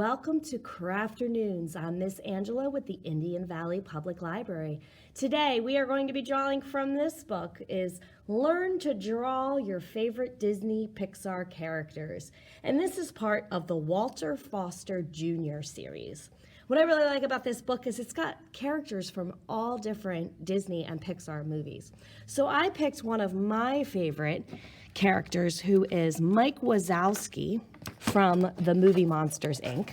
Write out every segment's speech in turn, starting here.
welcome to Crafternoons. I'm Miss Angela with the Indian Valley Public Library. Today we are going to be drawing from this book is Learn to Draw Your Favorite Disney Pixar Characters. And this is part of the Walter Foster Jr. series. What I really like about this book is it's got characters from all different Disney and Pixar movies. So I picked one of my favorite characters, who is Mike Wazowski from the movie Monsters, Inc.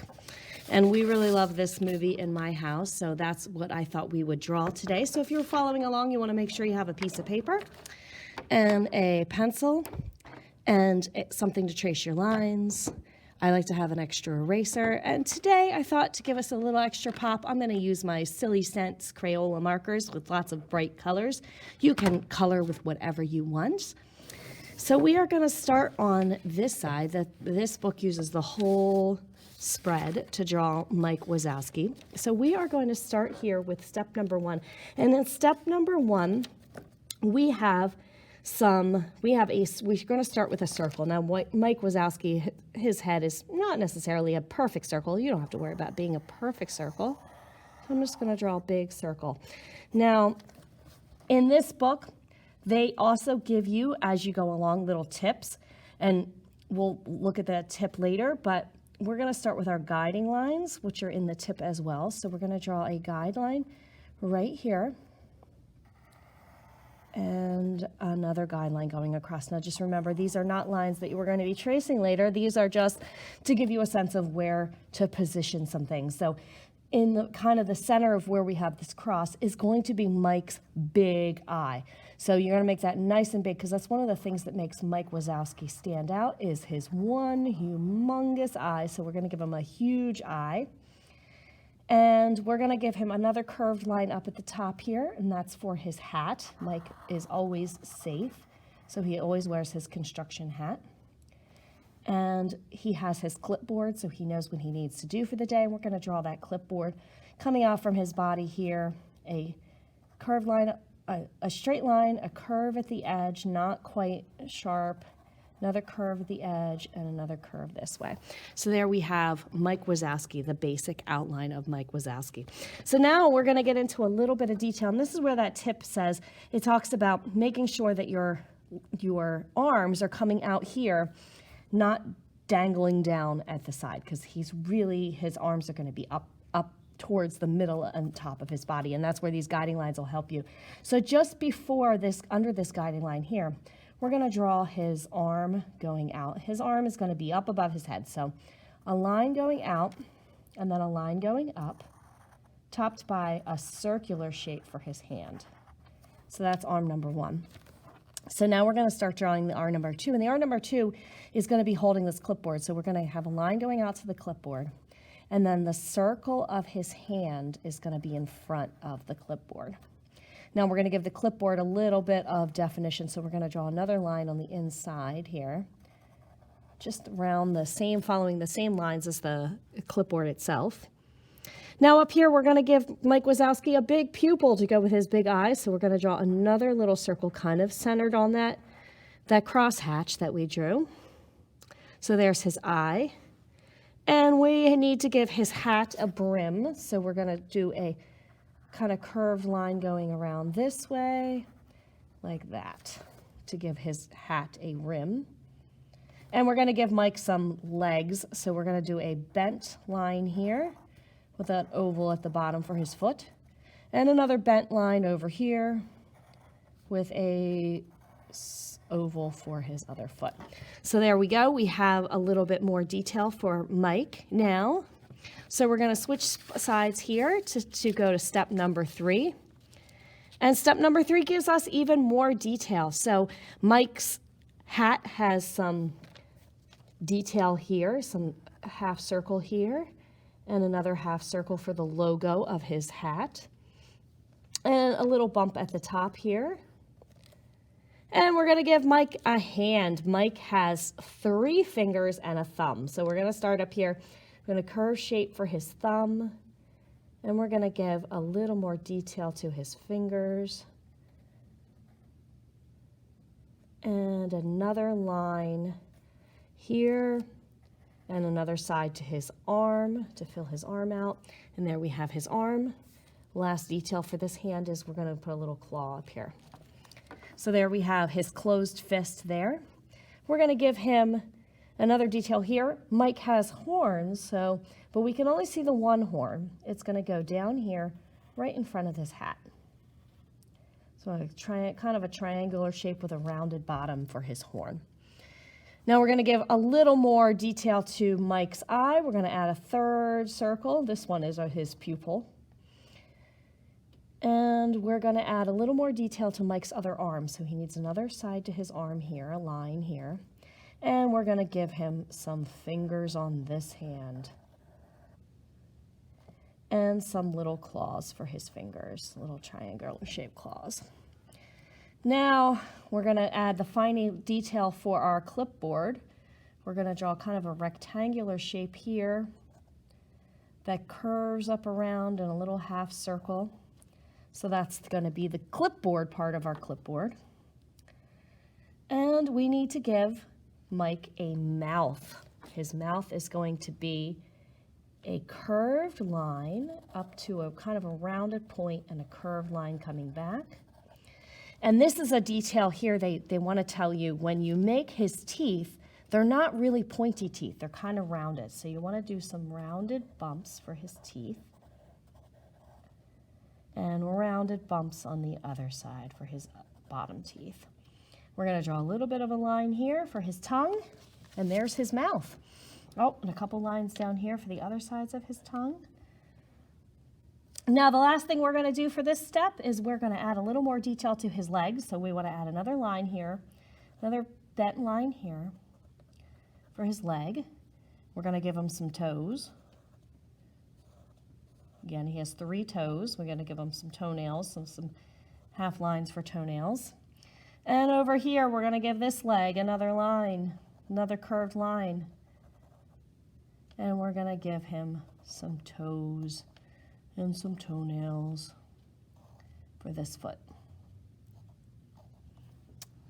And we really love this movie in my house, so that's what I thought we would draw today. So if you're following along, you want to make sure you have a piece of paper and a pencil and something to trace your lines. I like to have an extra eraser, and today I thought to give us a little extra pop, I'm going to use my Silly Scents Crayola markers with lots of bright colors. You can color with whatever you want. So we are going to start on this side. This book uses the whole spread to draw Mike Wazowski. So we are going to start here with step number 1. And in step number 1, we're going to start with a circle. Now, Mike Wazowski, his head is not necessarily a perfect circle. You don't have to worry about being a perfect circle. So I'm just going to draw a big circle. Now, in this book, they also give you, as you go along, little tips, and we'll look at that tip later, but we're going to start with our guiding lines, which are in the tip as well. So we're going to draw a guideline right here, and another guideline going across. Now just remember, these are not lines that you are going to be tracing later. These are just to give you a sense of where to position some things. So in the kind of the center of where we have this cross is going to be Mike's big eye. So you're going to make that nice and big, because that's one of the things that makes Mike Wazowski stand out is his one humongous eye. So we're going to give him a huge eye. And we're going to give him another curved line up at the top here, and that's for his hat. Mike is always safe, so he always wears his construction hat. And he has his clipboard, so he knows what he needs to do for the day. And we're going to draw that clipboard coming out from his body here, a curved line, a straight line, a curve at the edge, not quite sharp, another curve at the edge, and another curve this way. So there we have Mike Wazowski, the basic outline of Mike Wazowski. So now we're going to get into a little bit of detail, and this is where that tip says, it talks about making sure that your arms are coming out here, not dangling down at the side, because his arms are going to be up towards the middle and top of his body, and that's where these guiding lines will help you. So just before this, under this guiding line here, we're going to draw his arm going out. His arm is going to be up above his head, so a line going out and then a line going up, topped by a circular shape for his hand. So that's arm number 1. So now we're going to start drawing the arm number 2, and the arm number 2 is going to be holding this clipboard. So we're going to have a line going out to the clipboard, and then the circle of his hand is going to be in front of the clipboard. Now we're going to give the clipboard a little bit of definition, so we're going to draw another line on the inside here, just around following the same lines as the clipboard itself. Now up here, we're going to give Mike Wazowski a big pupil to go with his big eyes, so we're going to draw another little circle kind of centered on that crosshatch that we drew. So there's his eye. And we need to give his hat a brim, so we're going to do a kind of curved line going around this way, like that, to give his hat a rim. And we're going to give Mike some legs, so we're going to do a bent line here with that oval at the bottom for his foot, and another bent line over here with a oval for his other foot. So there we go. We have a little bit more detail for Mike now. So we're going to switch sides here to go to step number 3. And step number 3 gives us even more detail. So Mike's hat has some detail here, some half circle here, and another half circle for the logo of his hat, and a little bump at the top here. And we're going to give Mike a hand. Mike has 3 fingers and a thumb. So we're going to start up here. We're going to curve shape for his thumb, and we're going to give a little more detail to his fingers. And another line here and another side to his arm to fill his arm out. And there we have his arm. Last detail for this hand is we're going to put a little claw up here. So there we have his closed fist there. We're going to give him another detail here. Mike has horns, but we can only see the one horn. It's going to go down here right in front of his hat. So kind of a triangular shape with a rounded bottom for his horn. Now we're going to give a little more detail to Mike's eye. We're going to add a third circle. This one is his pupil. And we're going to add a little more detail to Mike's other arm. So he needs another side to his arm here, a line here. And we're going to give him some fingers on this hand. And some little claws for his fingers, little triangular shaped claws. Now we're going to add the final detail for our clipboard. We're going to draw kind of a rectangular shape here that curves up around in a little half circle. So that's going to be the clipboard part of our clipboard. And we need to give Mike a mouth. His mouth is going to be a curved line up to a kind of a rounded point and a curved line coming back. And this is a detail here they want to tell you when you make his teeth, they're not really pointy teeth, they're kind of rounded. So you want to do some rounded bumps for his teeth and rounded bumps on the other side for his bottom teeth. We're going to draw a little bit of a line here for his tongue, and there's his mouth. Oh, and a couple lines down here for the other sides of his tongue. Now the last thing we're going to do for this step is we're going to add a little more detail to his legs. So we want to add another line here, another bent line here for his leg. We're going to give him some toes. Again, he has 3 toes. We're going to give him some toenails, some half lines for toenails. And over here, we're going to give this leg another line, another curved line. And we're going to give him some toes and some toenails for this foot.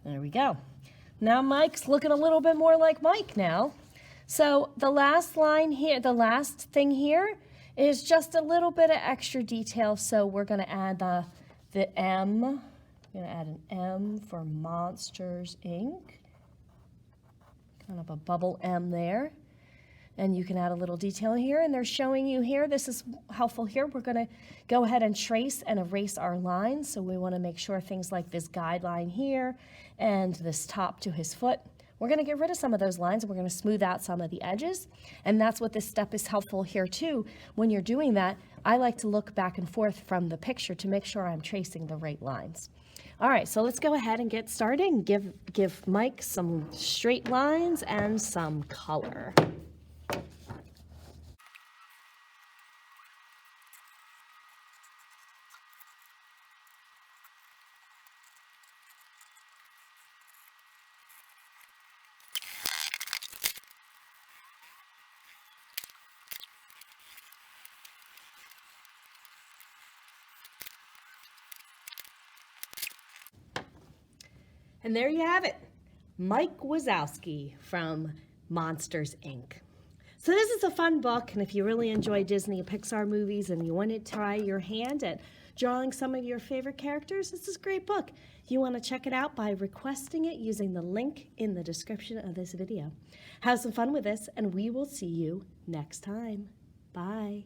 There we go. Now Mike's looking a little bit more like Mike now. So the last line here, the last thing here is just a little bit of extra detail. So we're going to add the M. We're going to add an M for Monsters, Inc. Kind of a bubble M there. And you can add a little detail here, and they're showing you here, this is helpful here. We're going to go ahead and trace and erase our lines. So we want to make sure things like this guideline here and this top to his foot, we're going to get rid of some of those lines, and we're going to smooth out some of the edges. And that's what this step is helpful here too. When you're doing that, I like to look back and forth from the picture to make sure I'm tracing the right lines. All right, so let's go ahead and get started and give Mike some straight lines and some color. And there you have it, Mike Wazowski from Monsters, Inc. So this is a fun book, and if you really enjoy Disney and Pixar movies and you want to try your hand at drawing some of your favorite characters, this is a great book. You want to check it out by requesting it using the link in the description of this video. Have some fun with this, and we will see you next time. Bye.